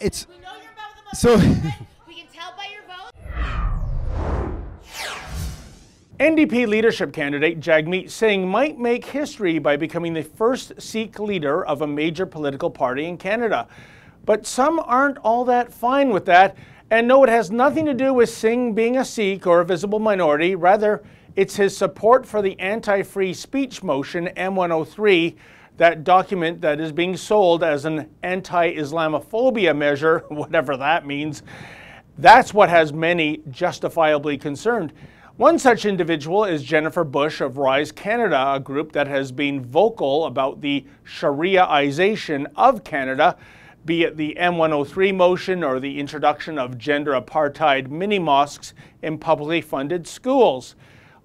It's We know you're both so. we can tell by your vote. NDP leadership candidate Jagmeet Singh might make history by becoming the first Sikh leader of a major political party in Canada. But some aren't all that fine with that, and no, it has nothing to do with Singh being a Sikh or a visible minority. Rather, it's his support for the anti-free speech motion M103, that document that is being sold as an anti-Islamophobia measure, whatever that means. That's what has many justifiably concerned. One such individual is Jennifer Bush of Rise Canada, a group that has been vocal about the Shariaization of Canada, be it the M103 motion or the introduction of gender apartheid mini-mosques in publicly funded schools.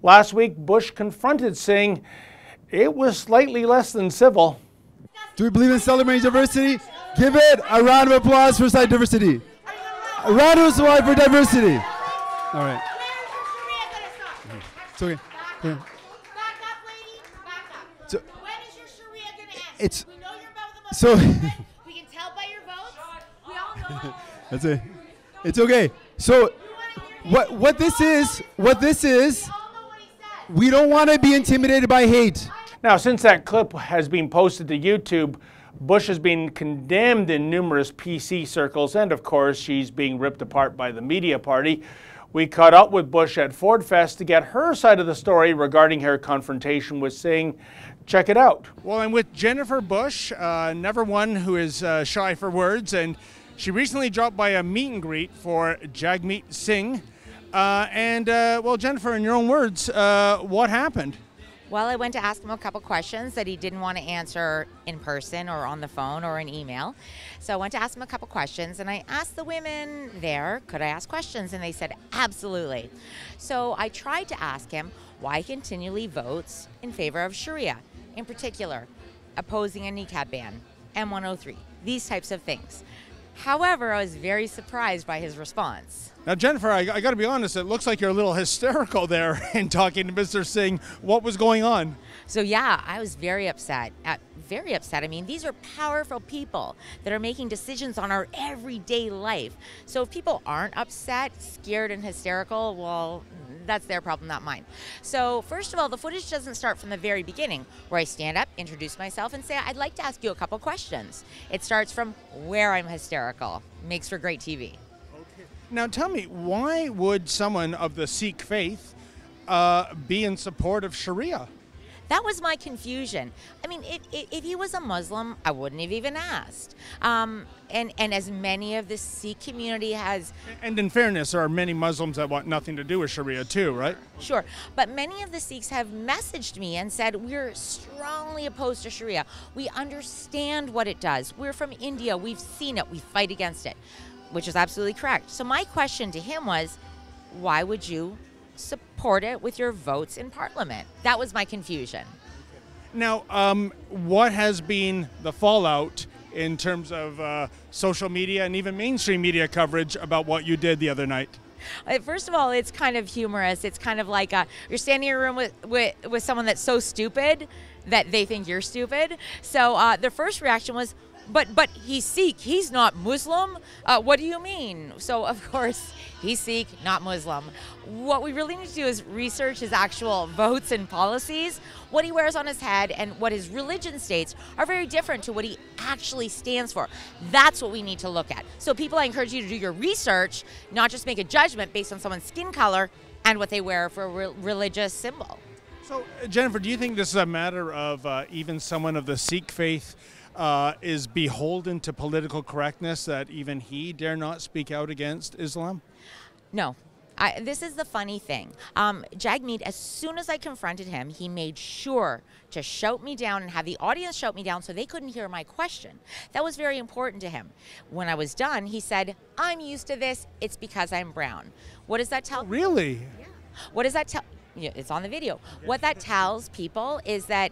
Last week, Bush confronted Singh. It was slightly less than civil. Do we believe in celebrating diversity? Give it a round of applause for side diversity. A round of applause for diversity. All right. It's okay. Yeah. Back up, lady. Back up. So, When is your Sharia going to end? It's We know you're both the so. We can tell by your votes. We all know. That's it. It's okay. So, what this is, We all know what he said. we don't want to be intimidated by hate. Now, since that clip has been posted to YouTube, Bush has been condemned in numerous PC circles, and of course, she's being ripped apart by the media party. We caught up with Bush at Ford Fest to get her side of the story regarding her confrontation with Singh. Check it out. Well, I'm with Jennifer Bush, never one who is shy for words, and she recently dropped by a meet and greet for Jagmeet Singh. Well, Jennifer, in your own words, what happened? Well, I went to ask him a couple questions that he didn't want to answer in person or on the phone or an email. So I went to ask him a couple questions, and I asked the women there, could I ask questions? And they said, absolutely. So I tried to ask him why he continually votes in favor of Sharia, in particular, opposing a niqab ban, M103, these types of things. However, I was very surprised by his response. Now, Jennifer, I got to be honest, it looks like you're a little hysterical there in talking to Mr. Singh. What was going on? So yeah, I was very upset. Very upset. I mean, these are powerful people that are making decisions on our everyday life. So if people aren't upset, scared, and hysterical, well, that's their problem, not mine. So first of all, the footage doesn't start from the very beginning, where I stand up, introduce myself, and say, I'd like to ask you a couple questions. It starts from where I'm hysterical. Makes for great TV. Now, tell me, why would someone of the Sikh faith be in support of Sharia? That was my confusion. I mean, if he was a Muslim, I wouldn't have even asked. And as many of the Sikh community has... And in fairness, there are many Muslims that want nothing to do with Sharia too, right? Sure. But many of the Sikhs have messaged me and said, we're strongly opposed to Sharia. We understand what it does. We're from India. We've seen it. We fight against it, which is absolutely correct. So my question to him was, why would you support it with your votes in Parliament? That was my confusion. Now, what has been the fallout in terms of social media and even mainstream media coverage about what you did the other night? First of all, it's kind of humorous. It's kind of like you're standing in a room with someone that's so stupid that they think you're stupid. So the first reaction was, but he's Sikh, he's not Muslim. What do you mean? So of course, he's Sikh, not Muslim. What we really need to do is research his actual votes and policies. What he wears on his head and what his religion states are very different to what he actually stands for. That's what we need to look at. So people, I encourage you to do your research, not just make a judgment based on someone's skin color and what they wear for a religious symbol. So, Jennifer, do you think this is a matter of even someone of the Sikh faith is beholden to political correctness, that even he dare not speak out against Islam? No. This is the funny thing. Jagmeet, as soon as I confronted him, he made sure to shout me down and have the audience shout me down so they couldn't hear my question. That was very important to him. When I was done, he said, I'm used to this. It's because I'm brown. What does that tell? Really? Yeah. What does that tell? Yeah, it's on the video. What that tells people is that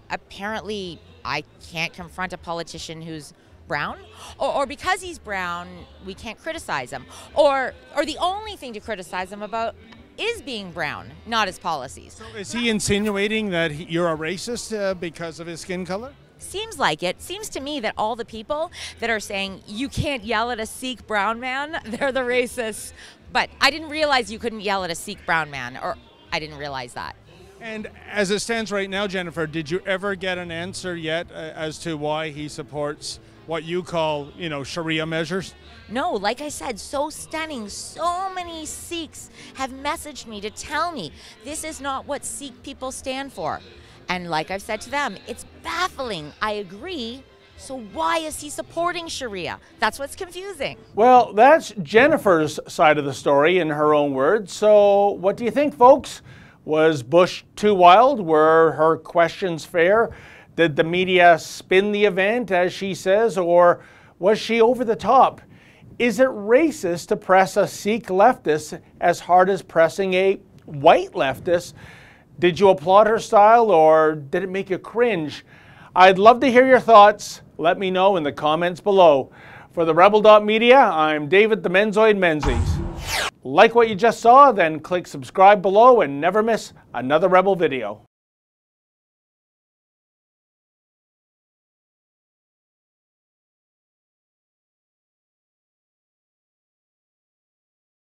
apparently I can't confront a politician who's brown, or because he's brown, we can't criticize him, or the only thing to criticize him about is being brown, not his policies. So is he insinuating that you're a racist because of his skin color? Seems like it. Seems to me that all the people that are saying you can't yell at a Sikh brown man, they're the racists. But I didn't realize you couldn't yell at a Sikh brown man, or I didn't realize that. And as it stands right now, Jennifer, did you ever get an answer yet as to why he supports what you call, Sharia measures? No, like I said, so stunning. So many Sikhs have messaged me to tell me this is not what Sikh people stand for. And like I've said to them, it's baffling. I agree. So why is he supporting Sharia? That's what's confusing. Well, that's Jennifer's side of the story in her own words. So what do you think, folks? Was Bush too wild? Were her questions fair? Did the media spin the event, as she says, or was she over the top? Is it racist to press a Sikh leftist as hard as pressing a white leftist? Did you applaud her style, or did it make you cringe? I'd love to hear your thoughts. Let me know in the comments below. For the Rebel.media, I'm David the Menzoid Menzies. Like what you just saw, then click subscribe below and never miss another Rebel video.